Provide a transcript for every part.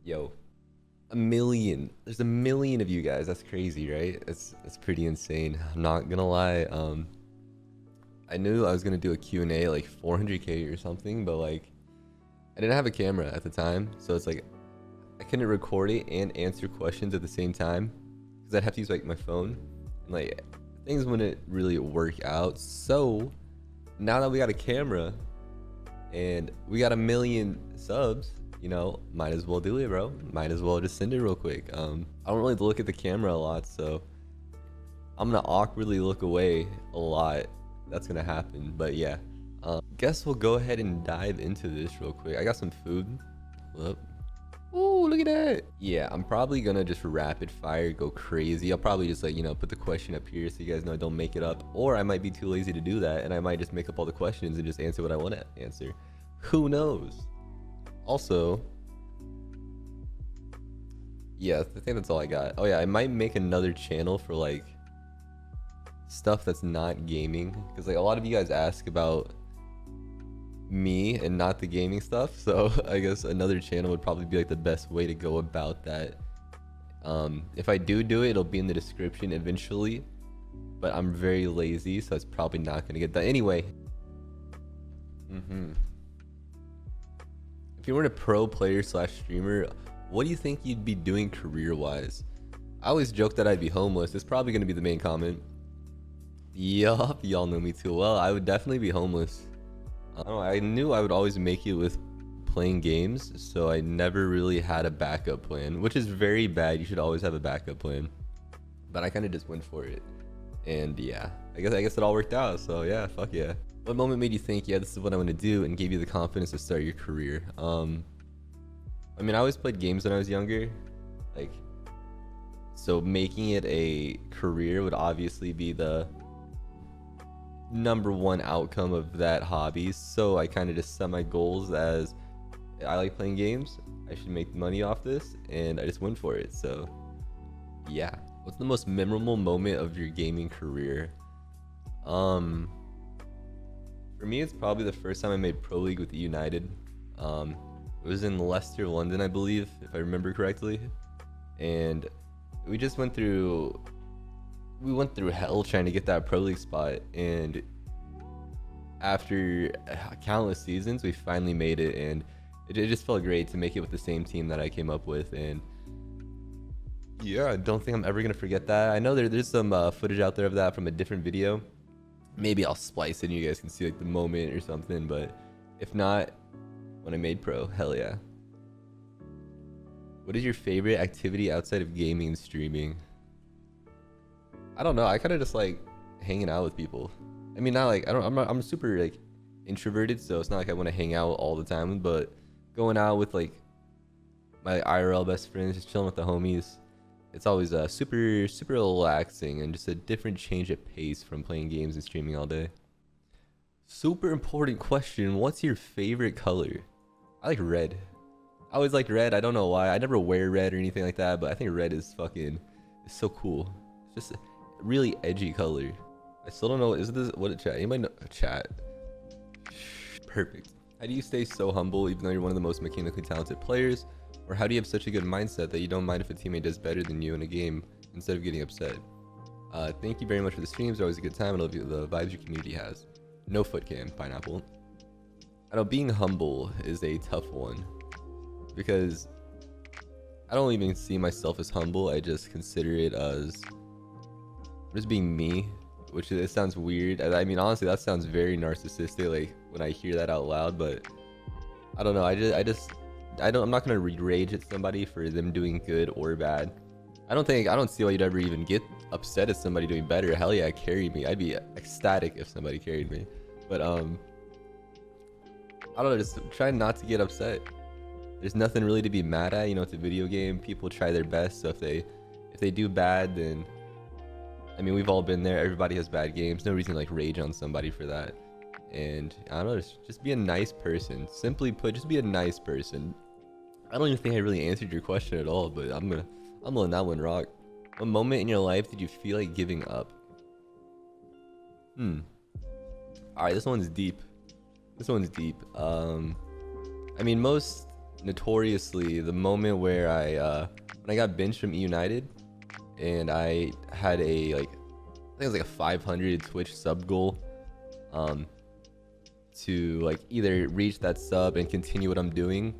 Yo, a million. There's a million of you guys. That's crazy, right? It's pretty insane. I'm not gonna lie. I knew I was gonna do a Q&A like 400k or something, but like I didn't have a camera at the time, so it's like I couldn't record it and answer questions at the same time because I'd have to use like my phone, and like things wouldn't really work out. So now that we got a camera and we got a million subs, might as well do it, bro. Might as well just send it real quick. I don't really look at the camera a lot, so I'm gonna awkwardly look away a lot. That's gonna happen, but yeah. Guess we'll go ahead and dive into this real quick. I got some food. Whoop. Ooh, look at that. Yeah, I'm probably gonna just rapid fire go crazy. I'll probably just like, put the question up here so you guys know I don't make it up. Or I might be too lazy to do that and I might just make up all the questions and just answer what I want to answer. Who knows? Also, yeah, I think that's all I got. Oh yeah, I might make another channel for like stuff that's not gaming, because like a lot of you guys ask about me and not the gaming stuff, so I guess another channel would probably be like the best way to go about that. If I do it, it'll be in the description eventually, but I'm very lazy, so it's probably not gonna get done anyway. If you weren't a pro player slash streamer, what do you think you'd be doing career wise? I always joke that I'd be homeless. It's probably gonna be the main comment. Yup, y'all know me too well. I would definitely be homeless. I don't know, I knew I would always make it with playing games, so I never really had a backup plan, which is very bad. You should always have a backup plan. But I kind of just went for it. And yeah, I guess it all worked out. So yeah, fuck yeah. What moment made you think, yeah, this is what I want to do, and gave you the confidence to start your career? I mean, I always played games when I was younger. Like, so making it a career would obviously be the number one outcome of that hobby. So I kind of just set my goals as I like playing games, I should make money off this, and I just went for it. So yeah. What's the most memorable moment of your gaming career? For me, it's probably the first time I made Pro League with United. It was in Leicester, London, I believe, if I remember correctly, and we just went through hell trying to get that Pro League spot, and after countless seasons we finally made it, and it just felt great to make it with the same team that I came up with. And yeah, I don't think I'm ever gonna forget that. I know there's some footage out there of that from a different video. Maybe I'll splice it and you guys can see like the moment or something, but if not, when I made pro, hell yeah. What is your favorite activity outside of gaming and streaming? I don't know. I kind of just like hanging out with people. I mean, not like I'm super like introverted, so it's not like I want to hang out all the time. But going out with like my IRL best friends, just chilling with the homies, it's always super relaxing and just a different change of pace from playing games and streaming all day. Super important question. What's your favorite color? I like red. I always liked red. I don't know why. I never wear red or anything like that, but I think red is it's so cool. It's just really edgy color. I still don't know. Is this what it chat? Anybody know chat? Perfect. How do you stay so humble even though you're one of the most mechanically talented players? Or how do you have such a good mindset that you don't mind if a teammate does better than you in a game instead of getting upset? Thank you very much for the streams. They're always a good time. I love the vibes your community has. No foot cam, pineapple. I know being humble is a tough one because I don't even see myself as humble. I just consider it as just being me, which it sounds weird. I mean, honestly, that sounds very narcissistic, like when I hear that out loud, but I don't know. I'm not gonna rage at somebody for them doing good or bad. I don't see why you'd ever even get upset at somebody doing better. Hell yeah, carry me. I'd be ecstatic if somebody carried me. But I don't know, just try not to get upset. There's nothing really to be mad at. It's a video game. People try their best. So if they do bad, then I mean, we've all been there. Everybody has bad games. No reason to like rage on somebody for that. And I don't know, just be a nice person. Simply put, just be a nice person. I don't even think I really answered your question at all, but I'm letting that one rock. What moment in your life did you feel like giving up? Alright, this one's deep. I mean, most notoriously, the moment where when I got benched from United, and I had a like, I think it was like a 500 Twitch sub goal, to like either reach that sub and continue what I'm doing,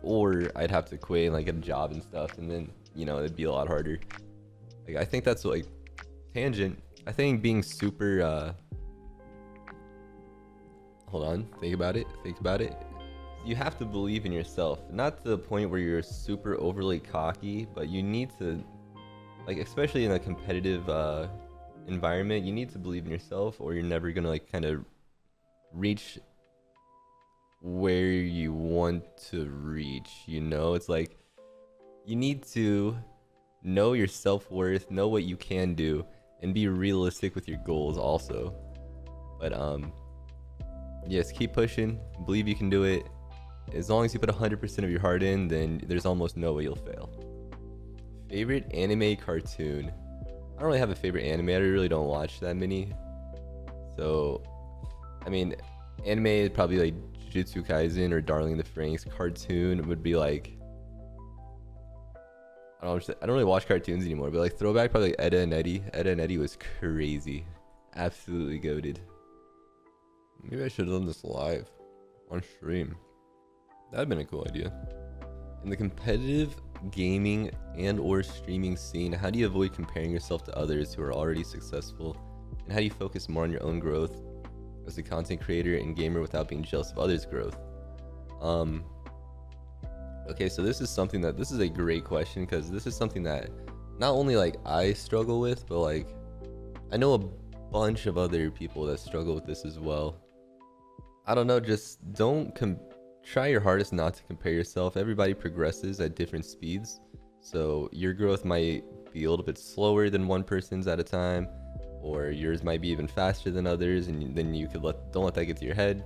or I'd have to quit and like get a job and stuff, and then it'd be a lot harder. Like I think that's like tangent. I think being super hold on, think about it. You have to believe in yourself, not to the point where you're super overly cocky, but you need to, like, especially in a competitive environment, you need to believe in yourself, or you're never gonna like kind of reach where you want to reach. It's like you need to know your self-worth, know what you can do, and be realistic with your goals also. But yes, keep pushing, believe you can do it. As long as you put 100% of your heart in, then there's almost no way you'll fail. Favorite anime cartoon? I don't really have a favorite anime. I really don't watch that many. So, I mean, anime is probably like Jujutsu Kaisen or Darling in the Franxx. Cartoon would be like, I don't really watch cartoons anymore, but like throwback, probably like Edda and Eddie. Edda and Eddie was crazy. Absolutely goated. Maybe I should have done this live on stream. That'd been a cool idea. In the competitive gaming and or streaming scene, how do you avoid comparing yourself to others who are already successful? And how do you focus more on your own growth as a content creator and gamer without being jealous of others' growth? Okay, so this is a great question, because this is something that not only like I struggle with, but like I know a bunch of other people that struggle with this as well. I don't know, just try your hardest not to compare yourself. Everybody progresses at different speeds, so your growth might be a little bit slower than one person's at a time, or yours might be even faster than others, and then you could don't let that get to your head.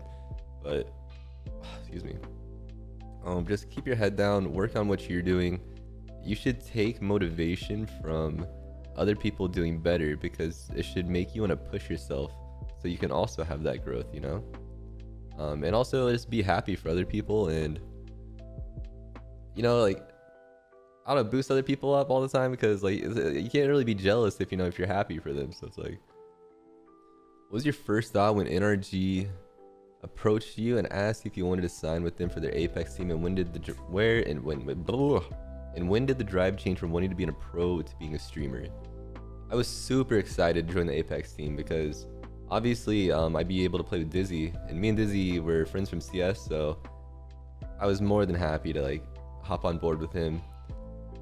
But excuse me, just keep your head down, work on what you're doing. You should take motivation from other people doing better, because it should make you want to push yourself so you can also have that growth, and also just be happy for other people, and like I don't know, boost other people up all the time, because like you can't really be jealous if if you're happy for them. So it's like, what was your first thought when NRG approached you and asked if you wanted to sign with them for their Apex team, and when did the drive change from wanting to be a pro to being a streamer? I was super excited to join the Apex team, because obviously I'd be able to play with Dizzy, and me and Dizzy were friends from CS, so I was more than happy to like hop on board with him.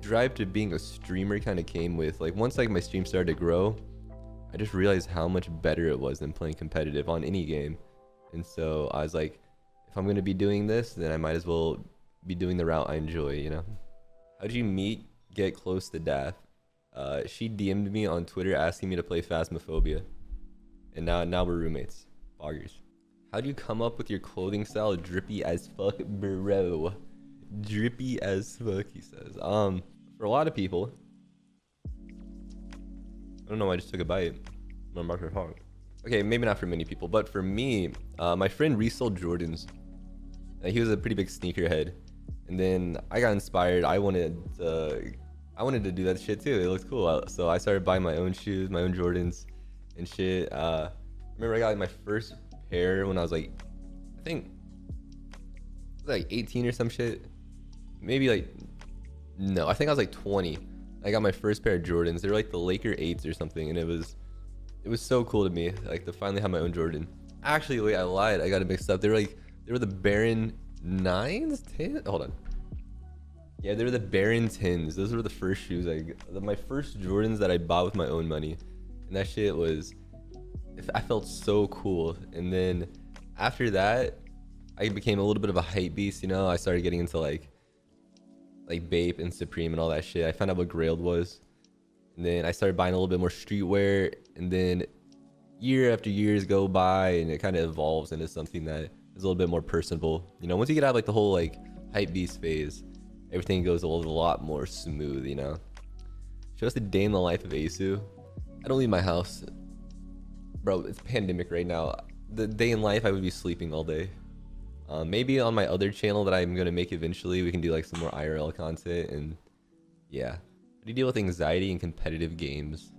Drive to being a streamer kind of came with like, once like my stream started to grow, I just realized how much better it was than playing competitive on any game. And so I was like, if I'm going to be doing this, then I might as well be doing the route I enjoy, How'd you get close to Daff? She DM'd me on Twitter asking me to play Phasmophobia, and now we're roommates. Boggers. How do you come up with your clothing style? Drippy as fuck, bro. Drippy as fuck, he says. For a lot of people, I don't know, I just took a bite. I'm about to talk. Okay, maybe not for many people, but for me, my friend resold Jordans. He was a pretty big sneakerhead, and then I got inspired. I wanted to do that shit too. It looks cool. So I started buying my own shoes, my own Jordans and shit. I remember I got like my first pair when I was like, I think it was like 18 or some shit. Maybe like, no, I think I was like 20. I got my first pair of Jordans. They were like the Laker 8s or something, and it was so cool to me, like, to finally have my own Jordan. Actually, wait, I lied. I got it mixed up. They were the Baron 9s? 10? Hold on. Yeah, they were the Baron 10s. Those were the first shoes my first Jordans that I bought with my own money. And that shit I felt so cool. And then after that, I became a little bit of a hype beast, I started getting into like Bape and Supreme and all that shit. I found out what Grailed was. And then I started buying a little bit more streetwear, and then year after years go by, and it kind of evolves into something that is a little bit more personable. Once you get out of like the whole like hype beast phase, everything goes a lot more smooth, Show us the day in the life of aceu. I don't leave my house. Bro, it's pandemic right now. The day in life, I would be sleeping all day. Maybe on my other channel that I'm gonna make eventually, we can do like some more IRL content. And yeah, how do you deal with anxiety in competitive games?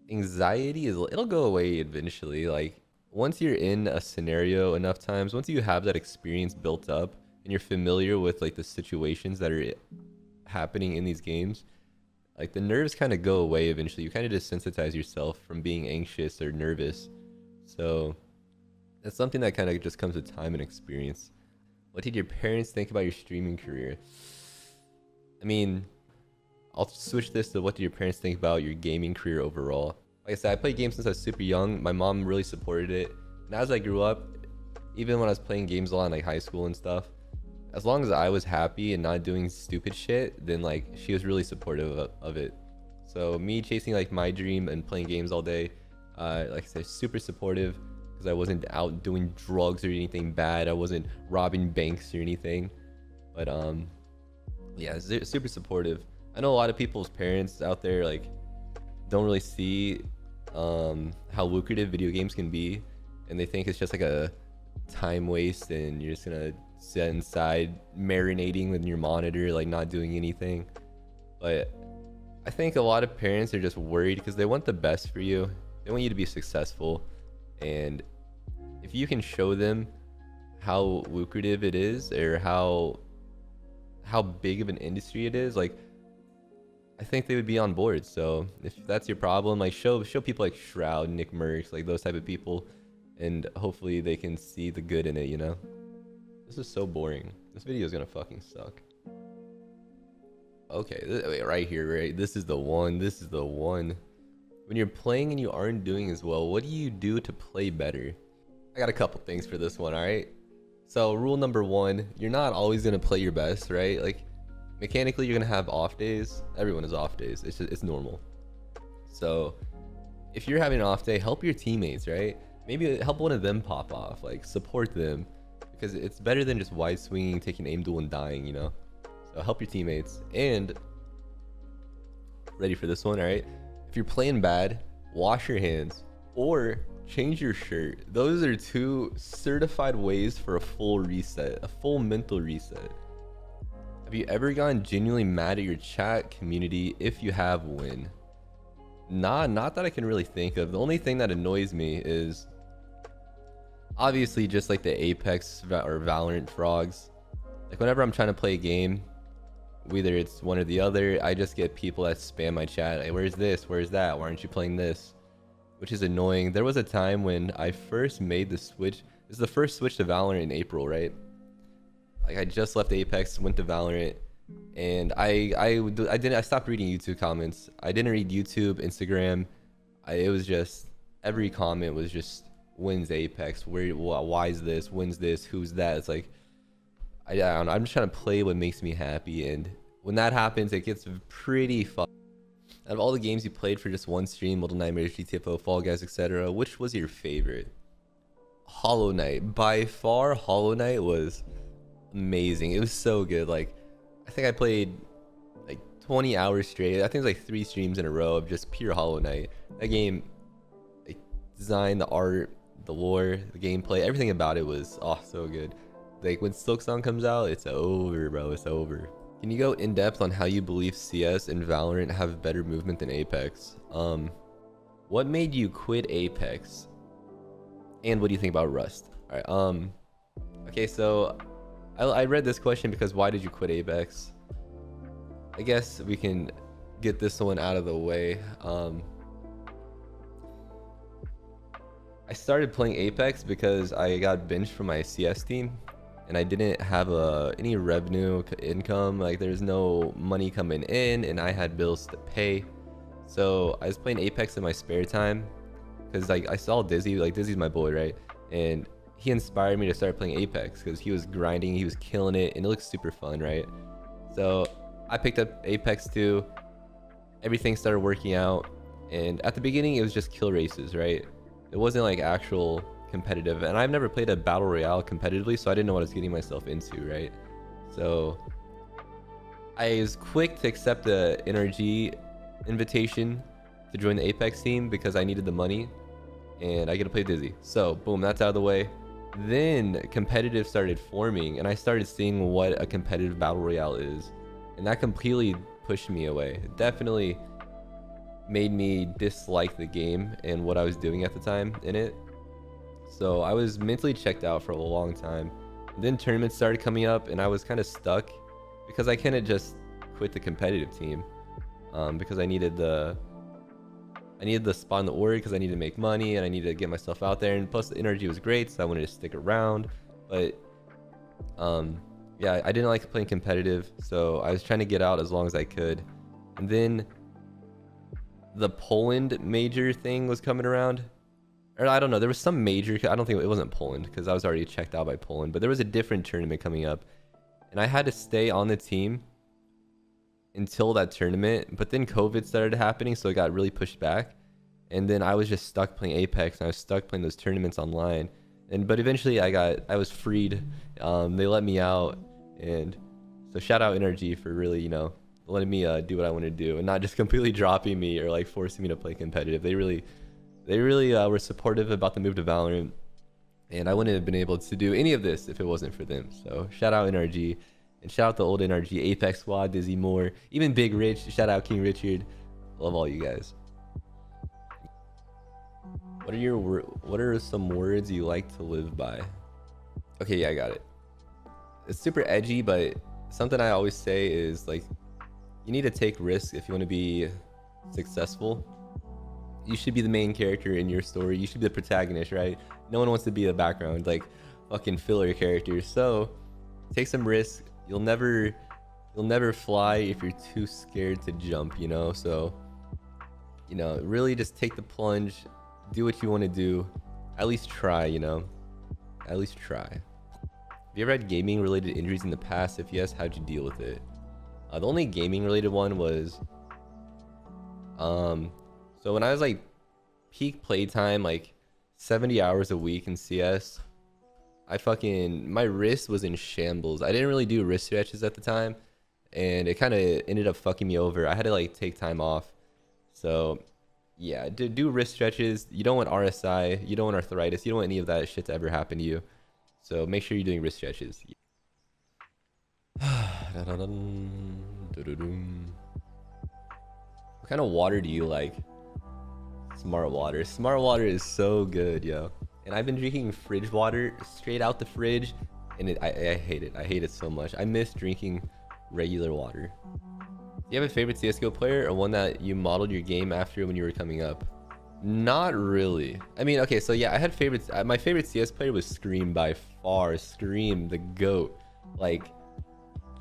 Anxiety it'll go away eventually. Like once you're in a scenario enough times, once you have that experience built up and you're familiar with like the situations that are happening in these games, like the nerves kind of go away eventually. You kind of desensitize yourself from being anxious or nervous. So that's something that kind of just comes with time and experience. What did your parents think about your streaming career? I mean, I'll switch this to what do your parents think about your gaming career overall? Like I said, I played games since I was super young. My mom really supported it. And as I grew up, even when I was playing games a lot in like high school and stuff, as long as I was happy and not doing stupid shit, then like she was really supportive of it. So me chasing like my dream and playing games all day, like I said, super supportive because I wasn't out doing drugs or anything bad. I wasn't robbing banks or anything. But yeah, super supportive. I know a lot of people's parents out there like don't really see how lucrative video games can be, and they think it's just like a time waste and you're just gonna sit inside marinating with your monitor, like not doing anything. But I think a lot of parents are just worried because they want the best for you. They want you to be successful, and if you can show them how lucrative it is or how big of an industry it is, like I think they would be on board. So if that's your problem, like show people like Shroud, Nick Merckx, like those type of people, and hopefully they can see the good in it, you know? This is so boring. This video is gonna fucking suck. Okay, wait, right here, right? This is the one. This is the one. When you're playing and you aren't doing as well, what do you do to play better? I got a couple things for this one, all right? So rule number one, you're not always gonna play your best, right? Like mechanically, you're gonna have off days. Everyone has off days. It's normal. So if you're having an off day, help your teammates, right? Maybe help one of them pop off, like support them, because it's better than just wide swinging, taking aim duel and dying, you know? So help your teammates. And ready for this one, all right? If you're playing bad, wash your hands or change your shirt. Those are two certified ways for a full reset, a full mental reset. Have you ever gotten genuinely mad at your chat community? If you have, when? Nah, not that I can really think of. The only thing that annoys me is obviously just like the Apex or Valorant frogs. Like whenever I'm trying to play a game, whether it's one or the other, I just get people that spam my chat. Like, where's this? Where's that? Why aren't you playing this? Which is annoying. There was a time when I first made the switch. This is the first switch to Valorant in April, right? Like I just left Apex, went to Valorant, and I stopped reading YouTube comments. I didn't read YouTube, Instagram. It was just every comment was just wins Apex. Why is this? Wins this? Who's that? It's like I don't know. I'm just trying to play what makes me happy, and when that happens, it gets pretty fun. Out of all the games you played for just one stream, Little Nightmares, GTFO, Fall Guys, etc., which was your favorite? Hollow Knight. By far, Hollow Knight was amazing. It was so good. Like I think I played like 20 hours straight. I think it was like 3 streams in a row of just pure Hollow Knight. That game, like design, the art, the lore, the gameplay, everything about it was so good. Like when Silksong comes out, it's over, bro. It's over. Can you go in depth on how you believe CS and Valorant have better movement than Apex? What made you quit Apex? And what do you think about Rust? All right. Okay, so I read this question because why did you quit Apex? I guess we can get this one out of the way. I started playing Apex because I got benched from my CS team and I didn't have any revenue income. Like there's no money coming in and I had bills to pay. So I was playing Apex in my spare time because like I saw Dizzy, like Dizzy's my boy, right? And he inspired me to start playing Apex because he was grinding, he was killing it, and it looks super fun, right? So I picked up Apex 2. Everything started working out, and at the beginning it was just kill races, right? It wasn't like actual competitive, and I've never played a battle royale competitively, so I didn't know what I was getting myself into, right? So I was quick to accept the NRG invitation to join the Apex team because I needed the money and I get to play Dizzy. So boom, that's out of the way. Then competitive started forming, and I started seeing what a competitive battle royale is, and that completely pushed me away. It definitely made me dislike the game and what I was doing at the time in it. So I was mentally checked out for a long time. Then tournaments started coming up, and I was kind of stuck because I couldn't just quit the competitive team, because I needed the spot in the org, because I needed to make money and I needed to get myself out there, and plus the energy was great, so I wanted to stick around. But yeah, I didn't like playing competitive, so I was trying to get out as long as I could. And then the Poland major thing was coming around, or I don't know, there was some major, I don't think it wasn't Poland because I was already checked out by Poland, but there was a different tournament coming up, and I had to stay on the team until that tournament. But then COVID started happening, so it got really pushed back, and then I was just stuck playing Apex, and I was stuck playing those tournaments online. But eventually I was freed. They let me out, and so shout out NRG for really, you know, letting me do what I want to do and not just completely dropping me or like forcing me to play competitive. They really were supportive about the move to Valorant, and I wouldn't have been able to do any of this if it wasn't for them. So shout out NRG, and shout out the old NRG, Apex Squad, Dizzy Moore, even Big Rich. Shout out King Richard. Love all you guys. What are some words you like to live by? Okay, yeah, I got it. It's super edgy, but something I always say is like, you need to take risks if you want to be successful. You should be the main character in your story. You should be the protagonist, right? No one wants to be the background, like fucking filler characters. So take some risks. You'll never fly if you're too scared to jump, you know? So, you know, really just take the plunge, do what you want to do. At least try, you know? At least try. Have you ever had gaming related injuries in the past? If yes, how'd you deal with it? The only gaming related one was, so when I was like peak playtime, like 70 hours a week in CS, my wrist was in shambles. I didn't really do wrist stretches at the time, and it kind of ended up fucking me over. I had to like take time off. So yeah, do wrist stretches. You don't want RSI, you don't want arthritis, you don't want any of that shit to ever happen to you. So make sure you're doing wrist stretches. What kind of water do you like? Smart water. Smart water is so good, yo. And I've been drinking fridge water straight out the fridge, and I hate it. I hate it so much. I miss drinking regular water. Do you have a favorite CSGO player, or one that you modeled your game after when you were coming up? Not really. I mean, okay, so yeah, I had favorites. My favorite CS player was Scream by far. Scream, the GOAT. Like,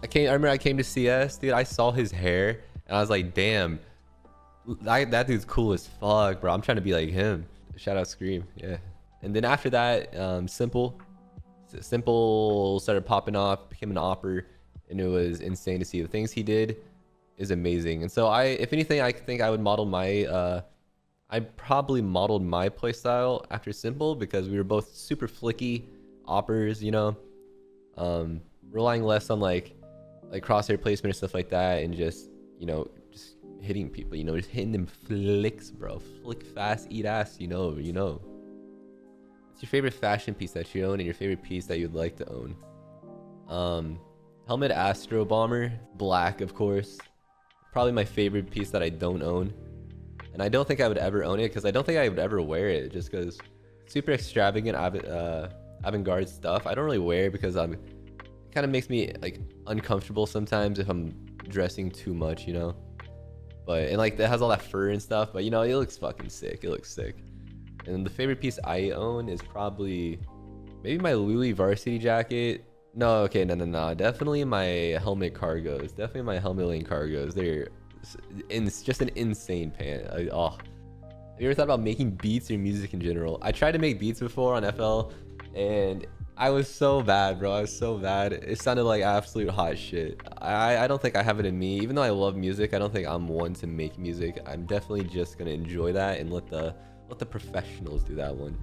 I remember I came to CS, dude. I saw his hair, and I was like, damn, that dude's cool as fuck, bro. I'm trying to be like him. Shout out Scream, yeah. And then after that, Simple started popping off, became an opper, and it was insane to see the things he did. Is amazing. And so if anything, I think I would model my I probably modeled my playstyle after Simple, because we were both super flicky oppers, you know, relying less on like crosshair placement and stuff like that, and just, you know, just hitting people, you know, just hitting them flicks, bro. Flick fast, eat ass, you know. What's your favorite fashion piece that you own, and your favorite piece that you'd like to own? Helmet Astro Bomber, black, of course. Probably my favorite piece that I don't own, and I don't think I would ever own it, because I don't think I would ever wear it, just because super extravagant avant-garde stuff I don't really wear, because it kind of makes me like uncomfortable sometimes if I'm dressing too much, you know. But and like it has all that fur and stuff, but you know, it looks fucking sick. It looks sick. And the favorite piece I own is probably maybe my Louis varsity jacket. No, okay, no. Definitely my helmet cargos. Definitely my helmet lane cargos. They're just an insane pant. Have you ever thought about making beats or music in general? I tried to make beats before on FL, and I was so bad, bro. I was so bad. It sounded like absolute hot shit. I don't think I have it in me. Even though I love music, I don't think I'm one to make music. I'm definitely just gonna enjoy that and let the professionals do that one.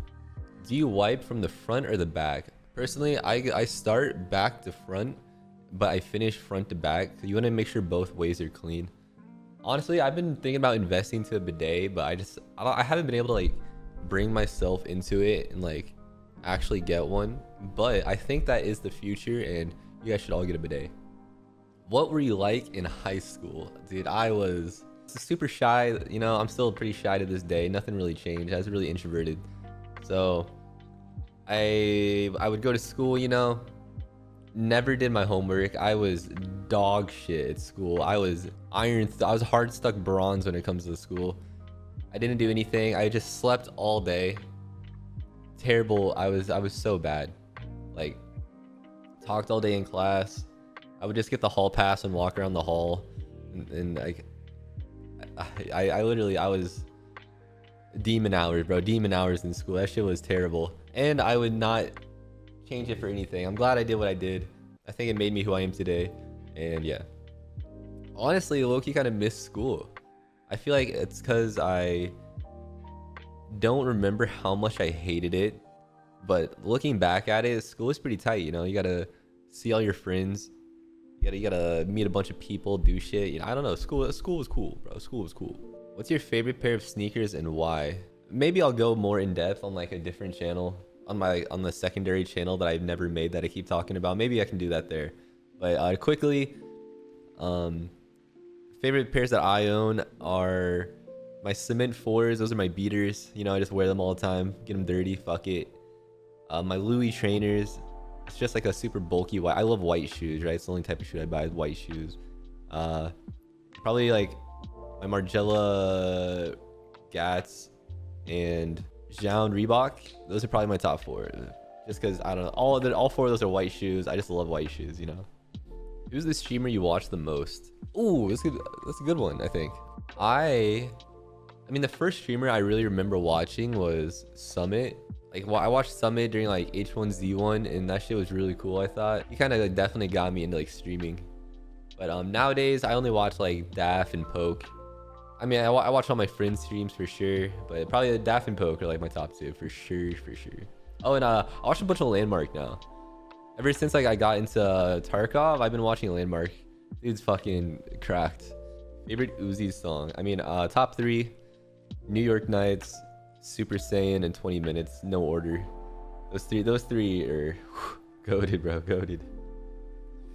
Do you wipe from the front or the back? Personally, I start back to front, but I finish front to back. You want to make sure both ways are clean. Honestly, I've been thinking about investing into a bidet, but I haven't been able to like bring myself into it and like actually get one, but I think that is the future, and you guys should all get a bidet. What were you like in high school? Dude, I was super shy. You know, I'm still pretty shy to this day. Nothing really changed. I was really introverted. So I would go to school, you know, never did my homework. I was dog shit at school. I was I was hard stuck bronze when it comes to school. I didn't do anything. I just slept all day. Terrible. I was so bad. Like, talked all day in class. I would just get the hall pass and walk around the hall, and like I literally, I was demon hours, bro. Demon hours in school. That shit was terrible, and I would not change it for anything. I'm glad I did what I did. I think it made me who I am today. And yeah, honestly, low-key kind of missed school. I feel like it's because I don't remember how much I hated it, but looking back at it, school is pretty tight. You know, you gotta see all your friends. You gotta meet a bunch of people, do shit. You know, I don't know. School was cool, bro. School was cool. What's your favorite pair of sneakers and why? Maybe I'll go more in depth on like a different channel, on the secondary channel that I've never made that I keep talking about. Maybe I can do that there. But quickly, favorite pairs that I own are my cement 4s. Those are my beaters. You know, I just wear them all the time. Get them dirty. Fuck it. My Louis trainers. It's just like a super bulky white. I love white shoes, right? It's the only type of shoe I buy is white shoes. Probably like my Margiela Gats and Jound Reebok. Those are probably my top 4. Just because I don't know, all 4 of those are white shoes. I just love white shoes, you know. Who's the streamer you watch the most? Ooh, that's a good one. I think I mean the first streamer I really remember watching was Summit. Like, well, I watched Summit during like H1Z1, and that shit was really cool. I thought he kind of like definitely got me into like streaming. But nowadays I only watch like Daff and Poke. I mean, I watch all my friends' streams for sure, but probably Daff and Poke are like my top 2 for sure, for sure. Oh, and I watch a bunch of Landmark now. Ever since like I got into Tarkov, I've been watching Landmark. Dude's fucking cracked. Favorite Uzi song? I mean, top 3, New York Nights, Super Saiyan, and 20 Minutes, no order. Those three are goated, bro, goated.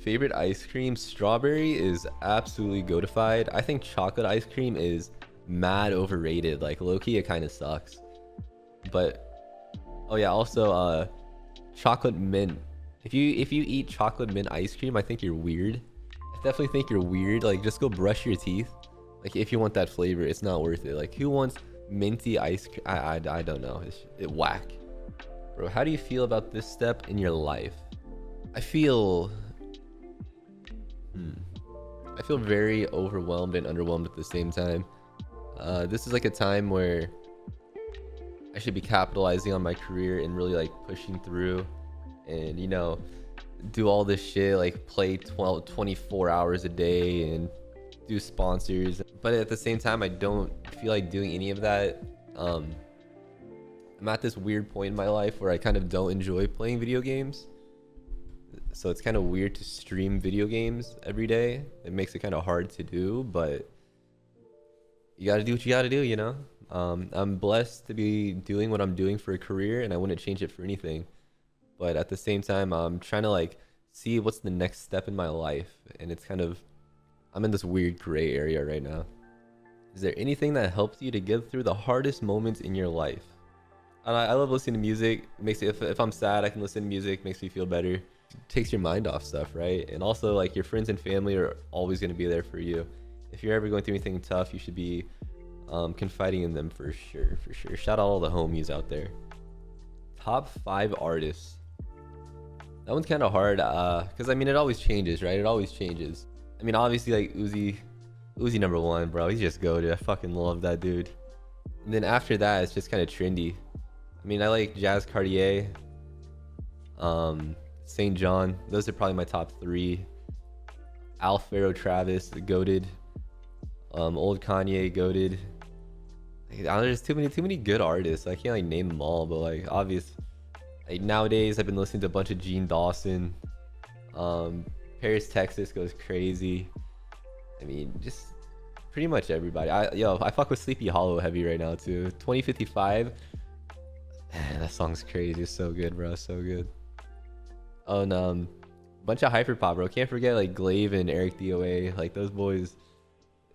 Favorite ice cream? Strawberry is absolutely goatified. I think chocolate ice cream is mad overrated. Like, low-key, it kind of sucks. But oh yeah, also chocolate mint. If you eat chocolate mint ice cream, I think you're weird. I definitely think you're weird. Like, just go brush your teeth. Like, if you want that flavor, it's not worth it. Like, who wants minty ice cream? I don't know. It whack. Bro, how do you feel about this step in your life? I feel very overwhelmed and underwhelmed at the same time. This is like a time where I should be capitalizing on my career and really like pushing through and, you know, do all this shit, like play 24 hours a day and do sponsors. But at the same time, I don't feel like doing any of that. I'm at this weird point in my life where I kind of don't enjoy playing video games. So it's kind of weird to stream video games every day. It makes it kind of hard to do, but you got to do what you got to do, you know? I'm blessed to be doing what I'm doing for a career, and I wouldn't change it for anything. But at the same time, I'm trying to like see what's the next step in my life. And it's kind of, I'm in this weird gray area right now. Is there anything that helped you to get through the hardest moments in your life? I love listening to music. It makes it, if I'm sad, I can listen to music. Makes me feel better. It takes your mind off stuff, right? And also, like, your friends and family are always going to be there for you. If you're ever going through anything tough, you should be confiding in them for sure, for sure. Shout out all the homies out there. Top 5 artists. That one's kind of hard because I mean, it always changes, right? It always changes. I mean, obviously, like Uzi number 1, bro. He's just goated. I fucking love that dude. And then after that, it's just kind of trendy. I mean, I like Jazz Cartier, St. John. Those are probably my top 3. Alfaro Travis, goated. Old Kanye, goated. There's too many good artists. I can't like name them all, but like obvious. Like nowadays, I've been listening to a bunch of Gene Dawson. Paris, Texas goes crazy. I mean, just pretty much everybody. I fuck with Sleepy Hollow heavy right now too. 2055. Man, that song's crazy. It's so good, bro. So good. Oh, and bunch of hyperpop, bro. Can't forget like Glaive and Eric DOA. Like those boys,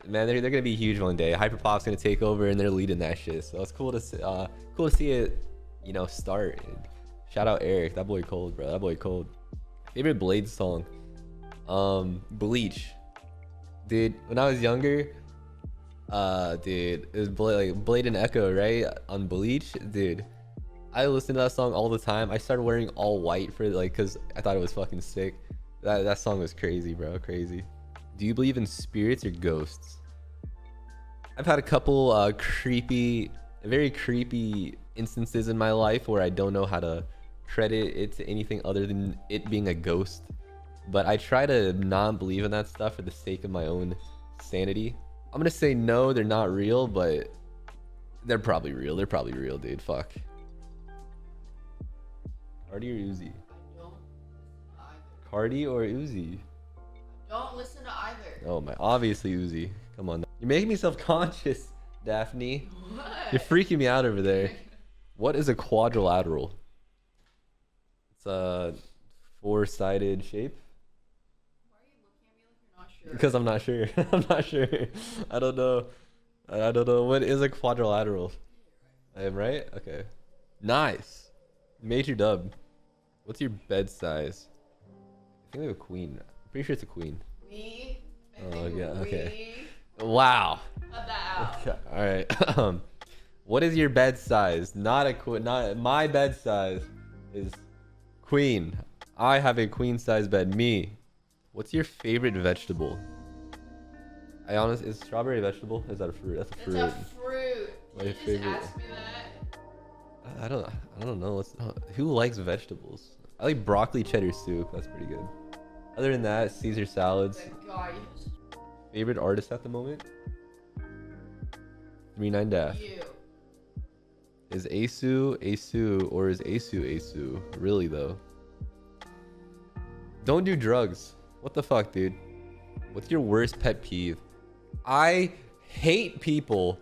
man, they're gonna be huge one day. Hyperpop's gonna take over and they're leading that shit. So it's cool to see it, you know, start. And shout out Eric. That boy cold, bro. That boy cold. Favorite Blade song? Bleach. Dude, when I was younger, dude, it was Blade and Echo, right? On Bleach, dude. I listened to that song all the time. I started wearing all white for like, cause I thought it was fucking sick. That song was crazy, bro. Crazy. Do you believe in spirits or ghosts? I've had a couple very creepy instances in my life where I don't know how to credit it to anything other than it being a ghost. But I try to not believe in that stuff for the sake of my own sanity. I'm gonna say no, they're not real, but they're probably real. They're probably real, dude. Fuck. Cardi or Uzi? Cardi or Uzi? Don't listen to either. Oh my, obviously Uzi. Come on. You're making me self-conscious, Daphne. What? You're freaking me out over there. What is a quadrilateral? It's a four-sided shape. Why are you looking at me like you're not sure? Because I'm not sure. I'm not sure. I don't know. I don't know. What is a quadrilateral? I am right? Okay. Nice. Major dub. What's your bed size? I think we have a queen. I'm pretty sure it's a queen. Me? Oh yeah. Okay. Wow. Cut that out. Okay. All right. What is your bed size? Not my bed size is queen. I have a queen size bed. Me. What's your favorite vegetable? Is strawberry a vegetable? Is that a fruit? That's a fruit. It's a fruit. My Did you just favorite. ask me that? I don't know. Who likes vegetables? I like broccoli cheddar soup. That's pretty good. Other than that, Caesar salads. Thank God, yes. Favorite artist at the moment? 39 Dash. You. Is aceu or is aceu? Really though? Don't do drugs. What the fuck, dude? What's your worst pet peeve? I hate people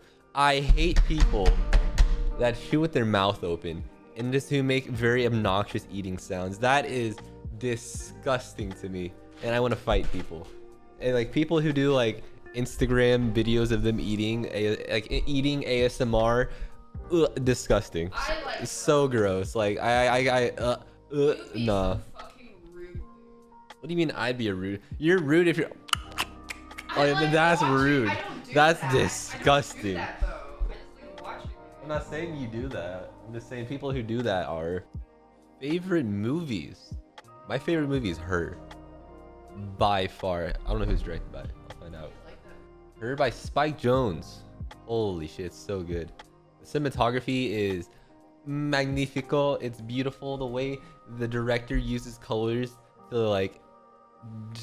that chew with their mouth open and just who make very obnoxious eating sounds. That is disgusting to me, and I want to fight people. And like people who do like Instagram videos of them eating, like eating ASMR, disgusting. It's so gross. Like You'd be nah. so fucking rude, dude. What do you mean I'd be a rude? You're rude if you're. Oh, I like that's watching- rude. I don't do That's that. disgusting. I don't do that, though. I just like watching it. I'm not saying you do that. I'm just saying people who do that are. Favorite movies. My favorite movie is Her. By far. I don't know who's directed by it. I'll find out. Like that. Her by Spike Jonze. Holy shit, it's so good. The cinematography is magnifico. It's beautiful. The way the director uses colors to like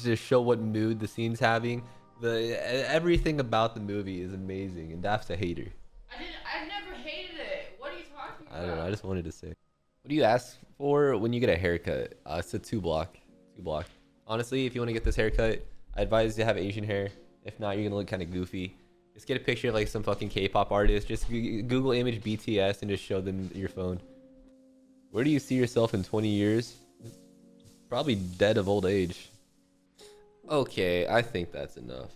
just show what mood the scene's having. Everything about the movie is amazing, and Daph's a hater. I never hated it. What are you talking about? I don't know. I just wanted to say. What do you ask for when you get a haircut? It's a 2-block. 2-block. Honestly, if you want to get this haircut, I advise you to have Asian hair. If not, you're gonna look kind of goofy. Just get a picture of like some fucking K-pop artist. Just Google image BTS and just show them your phone. Where do you see yourself in 20 years? Probably dead of old age. Okay, I think that's enough.